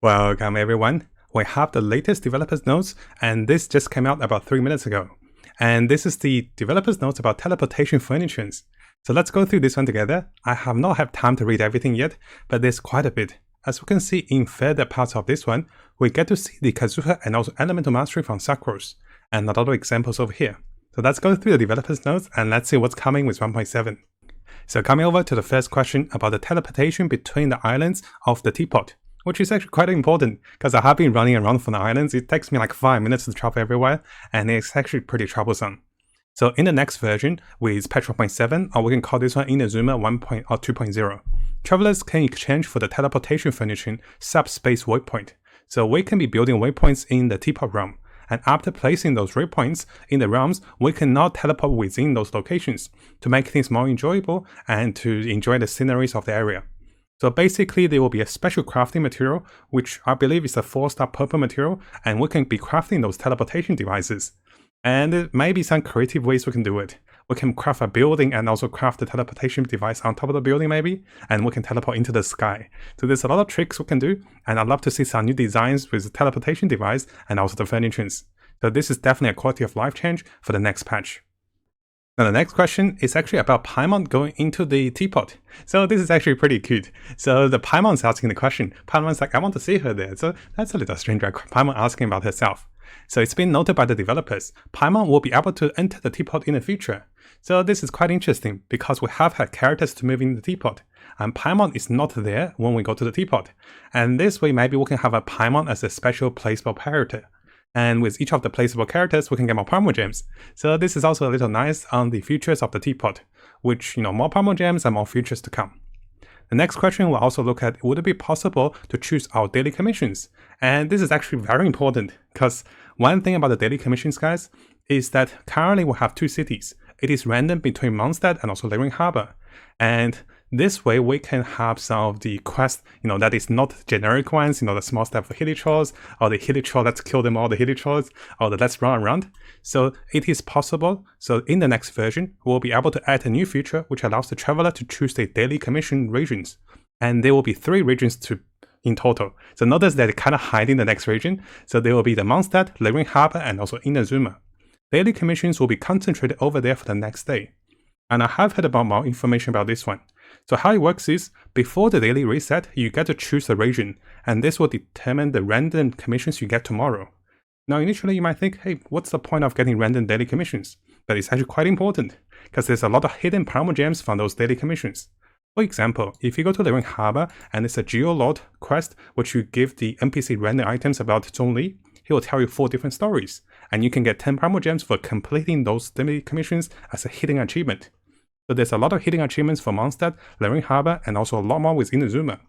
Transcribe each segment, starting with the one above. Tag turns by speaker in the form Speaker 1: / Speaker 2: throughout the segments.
Speaker 1: Welcome everyone. We have the latest developers notes, and this just came out about 3 minutes ago. And this is the developers notes about teleportation furnitures. So let's go through this one together. I have not had time to read everything yet, but there's quite a bit. As we can see in further parts of this one, we get to see the Kazuha and also Elemental Mastery from Sakros, and a lot of examples over here. So let's go through the developers notes and let's see what's coming with 1.7. So coming over to the first question about the teleportation between the islands of the teapot, which is actually quite important because I have been running around from the islands. It takes me like 5 minutes to travel everywhere, and it's actually pretty troublesome. So in the next version with patch 1.7, or we can call this one Inazuma 2.0, travelers can exchange for the teleportation furnishing subspace waypoint. So we can be building waypoints in the teapot realm, and after placing those waypoints in the realms, we can now teleport within those locations to make things more enjoyable and to enjoy the sceneries of the area. So basically there will be a special crafting material, which I believe is a 4-star purple material, and we can be crafting those teleportation devices. And there may be some creative ways we can do it. We can craft a building and also craft the teleportation device on top of the building maybe, and we can teleport into the sky. So there's a lot of tricks we can do, and I'd love to see some new designs with the teleportation device and also the furnitures. So this is definitely a quality of life change for the next patch. Now the next question is actually about Paimon going into the teapot. So this is actually pretty cute. So the Paimon's asking the question. Paimon's like, I want to see her there. So that's a little strange, right? Paimon asking about herself. So it's been noted by the developers, Paimon will be able to enter the teapot in the future. So this is quite interesting because we have had characters to move in the teapot, and Paimon is not there when we go to the teapot. And this way maybe we can have a Paimon as a special placeable character. And with each of the placeable characters, we can get more Primogems. So this is also a little nice on the features of the teapot, which, more Primogems and more features to come. The next question will also look at, would it be possible to choose our daily commissions? And this is actually very important, because one thing about the daily commissions, guys, is that currently we have 2 cities. It is random between Mondstadt and also Lyring Harbor. And this way we can have some of the quests, that is not generic ones, the small step for Hilichurls, or the Hilichurl, let's kill them all, the Hilichurls, or the let's run around. So it is possible. So in the next version, we'll be able to add a new feature which allows the traveler to choose the daily commission regions. And there will be 3 regions in total. So notice that they're kind of hiding the next region. So there will be the Mondstadt, Lyring Harbor, and also Inazuma. Daily commissions will be concentrated over there for the next day. And I have heard about more information about this one. So how it works is, before the daily reset, you get to choose a region, and this will determine the random commissions you get tomorrow. Now initially you might think, hey, what's the point of getting random daily commissions? But it's actually quite important, because there's a lot of hidden Primogems from those daily commissions. For example, if you go to Lyring Harbor and it's a Geolord quest, which you give the NPC random items about Zhongli, he will tell you 4 different stories, and you can get 10 Primogems for completing those daily commissions as a hidden achievement. So there's a lot of hidden achievements for Mondstadt, Lyring Harbor, and also a lot more with Inazuma.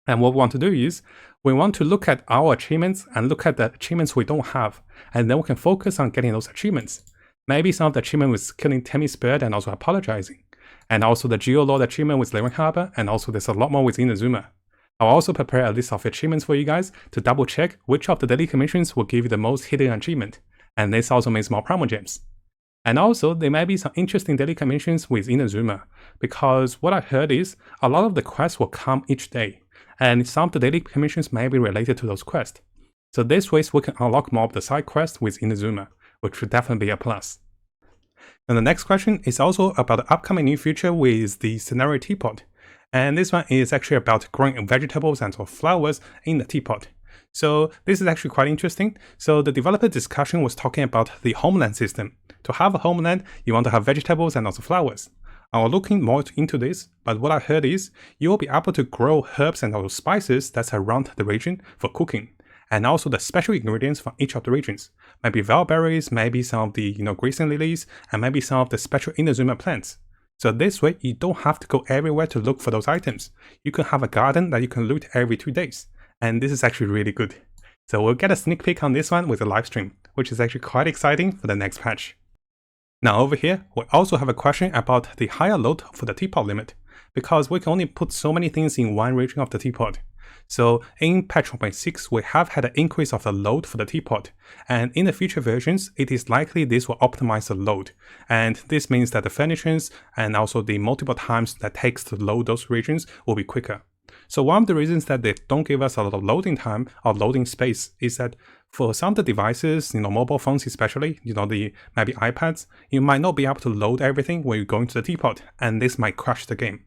Speaker 1: And what we want to do is, we want to look at our achievements and look at the achievements we don't have, and then we can focus on getting those achievements. Maybe some of the achievement with killing Temmie's bird and also apologizing. And also the Geolord achievement with Lyring Harbor, and also there's a lot more with Inazuma. I'll also prepare a list of achievements for you guys to double check which of the daily commissions will give you the most hidden achievement. And this also means more Primogems. And also, there may be some interesting daily commissions with Inazuma, because what I heard is, a lot of the quests will come each day, and some of the daily commissions may be related to those quests. So this way we can unlock more of the side quests with Inazuma, which would definitely be a plus. And the next question is also about the upcoming new feature with the Scenario Teapot. And this one is actually about growing vegetables and flowers in the teapot. So this is actually quite interesting. So the developer discussion was talking about the homeland system. To have a homeland, you want to have vegetables and also flowers. I was looking more into this, but what I heard is, you will be able to grow herbs and also spices that's around the region for cooking. And also the special ingredients from each of the regions. Maybe velberries, maybe some of the Grayson lilies, and maybe some of the special Inazuma plants. So this way, you don't have to go everywhere to look for those items. You can have a garden that you can loot every 2 days. And this is actually really good. So we'll get a sneak peek on this one with a live stream, which is actually quite exciting for the next patch. Now over here, we also have a question about the higher load for the teapot limit, because we can only put so many things in one region of the teapot. So in patch 1.6, we have had an increase of the load for the teapot, and in the future versions, it is likely this will optimize the load. And this means that the furnishings and also the multiple times that takes to load those regions will be quicker. So one of the reasons that they don't give us a lot of loading time or loading space is that for some of the devices, mobile phones especially, the maybe iPads, you might not be able to load everything when you go into the teapot, and this might crash the game.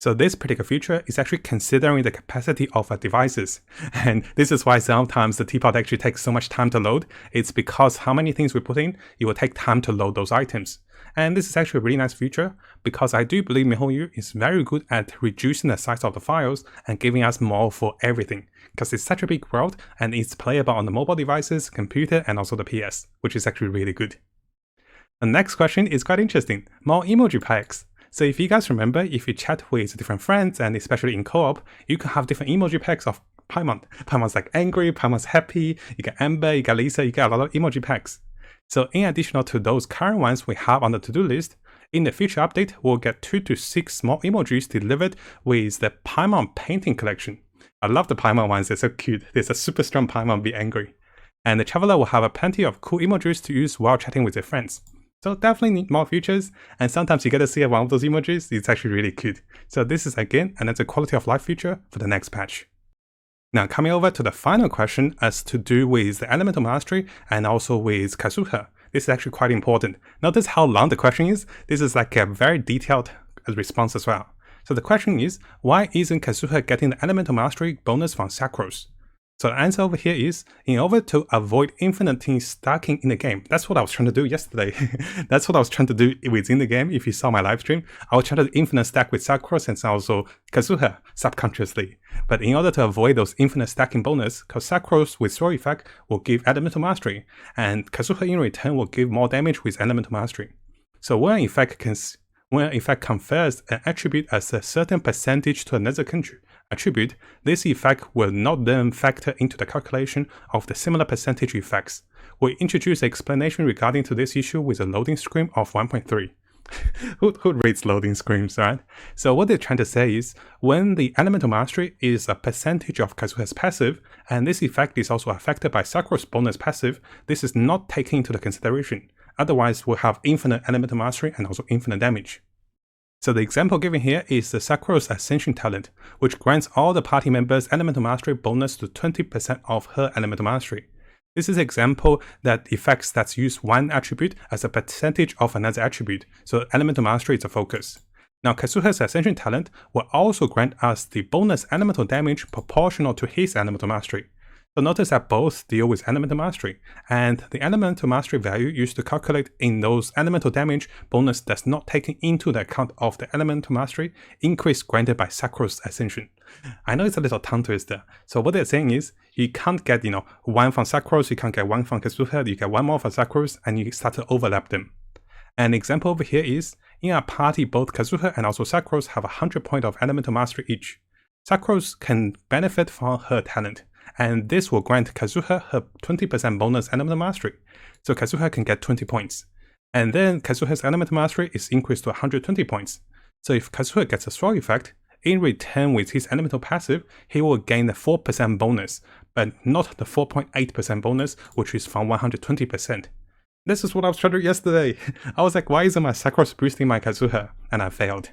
Speaker 1: So this particular feature is actually considering the capacity of our devices. And this is why sometimes the teapot actually takes so much time to load. It's because how many things we put in, it will take time to load those items. And this is actually a really nice feature because I do believe MiHoYo is very good at reducing the size of the files and giving us more for everything. Because it's such a big world and it's playable on the mobile devices, computer, and also the PS, which is actually really good. The next question is quite interesting. More emoji packs. So if you guys remember, if you chat with different friends, and especially in co-op, you can have different emoji packs of Paimon. Paimon's like angry, Paimon's happy, you get Amber, you get Lisa, you get a lot of emoji packs. So in addition to those current ones we have on the to-do list, in the future update, we'll get 2 to 6 more emojis delivered with the Paimon painting collection. I love the Paimon ones, they're so cute. There's a super strong Paimon be angry. And the Traveler will have plenty of cool emojis to use while chatting with their friends. So definitely need more features, and sometimes you get to see one of those emojis, it's actually really cute. So this is again another quality of life feature for the next patch. Now coming over to the final question as to do with the Elemental Mastery and also with Kazuha. This is actually quite important. Notice how long the question is. This is like a very detailed response as well. So the question is, why isn't Kazuha getting the Elemental Mastery bonus from Sacros? So the answer over here is, in order to avoid infinitely stacking in the game. That's what I was trying to do yesterday. That's what I was trying to do within the game. If you saw my live stream, I was trying to infinite stack with Sacros and also Kazuha subconsciously. But in order to avoid those infinite stacking bonus, because Sacros with Throw effect will give Elemental Mastery, and Kazuha in return will give more damage with Elemental Mastery. So when effect confers an attribute as a certain percentage to another attribute, this effect will not then factor into the calculation of the similar percentage effects. We introduce an explanation regarding to this issue with a loading screen of 1.3. who reads loading screens, right? So what they're trying to say is, when the Elemental Mastery is a percentage of Kazuha's passive, and this effect is also affected by Sacros' bonus passive, this is not taken into the consideration. Otherwise, we'll have infinite Elemental Mastery and also infinite damage. So the example given here is the Sacros Ascension talent, which grants all the party members Elemental Mastery bonus to 20% of her Elemental Mastery. This is an example that effects that use one attribute as a percentage of another attribute, so Elemental Mastery is a focus. Now Kazuha's Ascension talent will also grant us the bonus elemental damage proportional to his Elemental Mastery. So notice that both deal with Elemental Mastery, and the Elemental Mastery value used to calculate in those elemental damage bonus does not take into the account of the Elemental Mastery increase granted by Sacros Ascension. I know it's a little tongue twister. So what they're saying is, you can't get, one from Sacros, you can't get one from Kazuha, you get one more from Sacros, and you start to overlap them. An example over here is, in a party both Kazuha and also Sacros have 100 points of Elemental Mastery each. Sacros can benefit from her talent, and this will grant Kazuha her 20% bonus Elemental Mastery, so Kazuha can get 20 points. And then Kazuha's Elemental Mastery is increased to 120 points. So if Kazuha gets a Throw effect, in return with his Elemental passive, he will gain the 4% bonus, but not the 4.8% bonus, which is from 120%. This is what I was trying to do yesterday. I was like, why isn't my Sacros boosting my Kazuha? And I failed.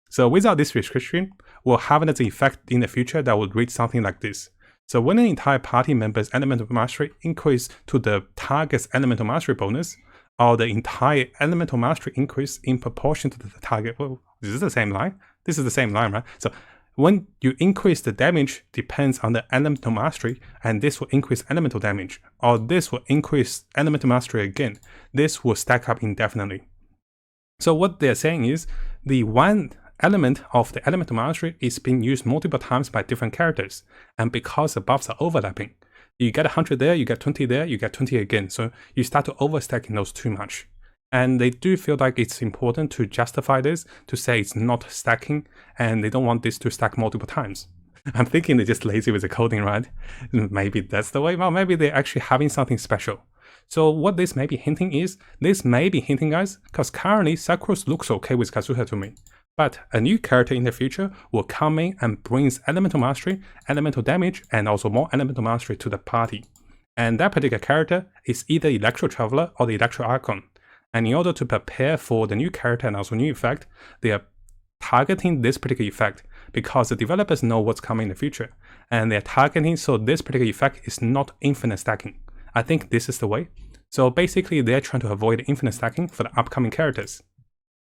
Speaker 1: So without this restriction, we'll have another effect in the future that will read something like this. So when an entire party member's Elemental Mastery increase to the target's Elemental Mastery bonus, or the entire Elemental Mastery increase in proportion to the target, well, this is the same line. This is the same line, right? So when you increase the damage depends on the Elemental Mastery, and this will increase elemental damage, or this will increase Elemental Mastery again. This will stack up indefinitely. So what they're saying is, the one element of the Elemental Mastery is being used multiple times by different characters, and because the buffs are overlapping, you get 100 there, you get 20 there, you get 20 again, so you start to overstacking those too much. And they do feel like it's important to justify this, to say it's not stacking, and they don't want this to stack multiple times. I'm thinking they're just lazy with the coding, right? Maybe that's the way, well, maybe they're actually having something special. So what this may be hinting is, this may be hinting, guys, because currently Sacros looks okay with Kazuha to me. But a new character in the future will come in and brings Elemental Mastery, Elemental Damage, and also more Elemental Mastery to the party. And that particular character is either Electro Traveler or the Electro Archon. And in order to prepare for the new character and also new effect, they are targeting this particular effect because the developers know what's coming in the future, and they're targeting so this particular effect is not infinite stacking. I think this is the way. So basically, they're trying to avoid infinite stacking for the upcoming characters.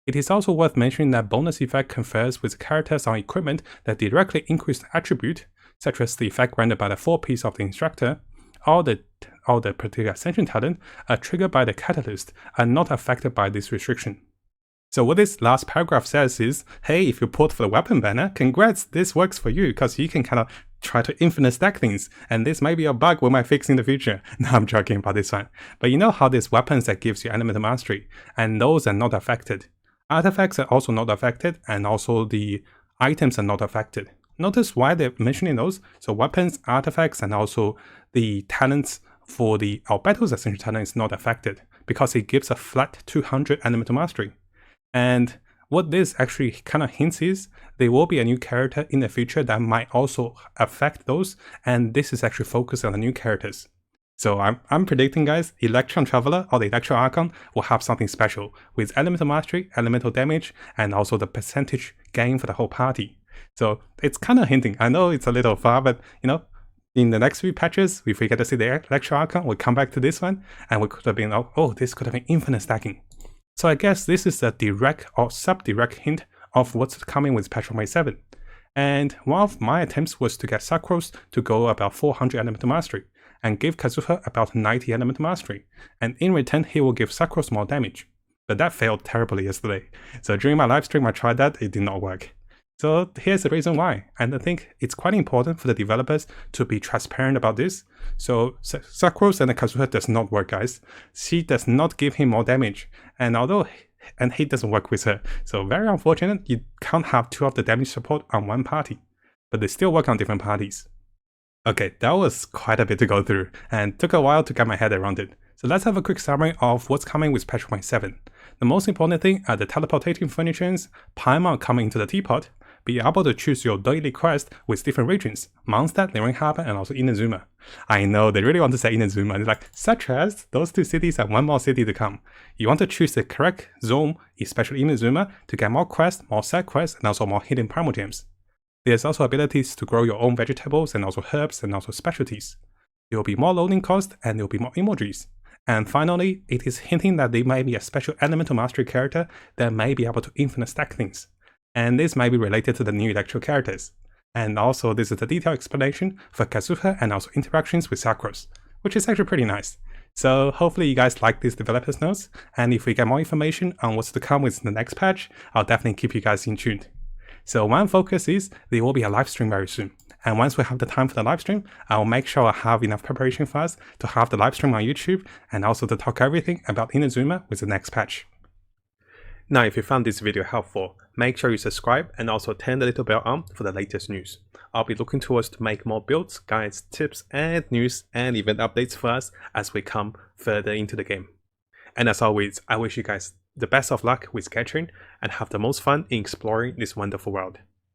Speaker 1: It is also worth mentioning that bonus effect confers with characters on equipment that directly increase the attribute, such as the effect granted by the 4-piece of the instructor, or the particular ascension talent are triggered by the catalyst are not affected by this restriction. So what this last paragraph says is, hey, if you put for the weapon banner, congrats, this works for you, because you can kind of try to infinite stack things, and this may be a bug we might fix in the future. No, I'm joking about this one. But you know how there's weapons that gives you elemental mastery, and those are not affected. Artifacts are also not affected, and also the items are not affected. Notice why they're mentioning those. So weapons, artifacts, and also the talents for the Albedo's Ascension talent is not affected, because it gives a flat 200 elemental mastery. And what this actually kind of hints is, there will be a new character in the future that might also affect those, and this is actually focused on the new characters. So I'm predicting, guys, Electron Traveler or the Electro Archon will have something special with elemental mastery, elemental damage, and also the percentage gain for the whole party. So it's kind of hinting. I know it's a little far, but you know, in the next few patches, if we get to see the Electro Archon, we'll come back to this one, and we could have been, oh, this could have been infinite stacking. So I guess this is a direct or sub-direct hint of what's coming with patch 1.7. And one of my attempts was to get Sucrose to go about 400 elemental mastery, and give Kazuha about 90 elemental mastery, and in return he will give Sucrose more damage. But that failed terribly yesterday. So during my live stream I tried that, it did not work. So here's the reason why, and I think it's quite important for the developers to be transparent about this. So Sucrose and Kazuha does not work, guys. She does not give him more damage, and he doesn't work with her. So very unfortunate, you can't have 2 of the damage support on one party, but they still work on different parties. Okay, that was quite a bit to go through, and took a while to get my head around it. So let's have a quick summary of what's coming with patch 1.7. The most important thing are the teleportating furnitures, Paimon coming into the teapot, be able to choose your daily quest with different regions, Mondstadt, Lyring Harbor, and also Inazuma. I know they really want to say Inazuma, it's like, such as those 2 cities and 1 more city to come. You want to choose the correct zone, especially Inazuma, to get more quests, more side quests, and also more hidden Primogems. There's also abilities to grow your own vegetables and also herbs and also specialties. There will be more loading cost and there will be more emojis. And finally, it is hinting that there may be a special elemental mastery character that may be able to infinite stack things. And this might be related to the new Electro characters. And also this is a detailed explanation for Kazuha and also interactions with Sucrose, which is actually pretty nice. So hopefully you guys like these developers notes, and if we get more information on what's to come with the next patch, I'll definitely keep you guys in tune. So one focus is there will be a live stream very soon. And once we have the time for the live stream, I'll make sure I have enough preparation for us to have the live stream on YouTube and also to talk everything about Inazuma with the next patch. Now, if you found this video helpful, make sure you subscribe and also turn the little bell on for the latest news. I'll be looking towards to make more builds, guides, tips, and news and event updates for us as we come further into the game. And as always, I wish you guys the best of luck with Gathering and have the most fun in exploring this wonderful world.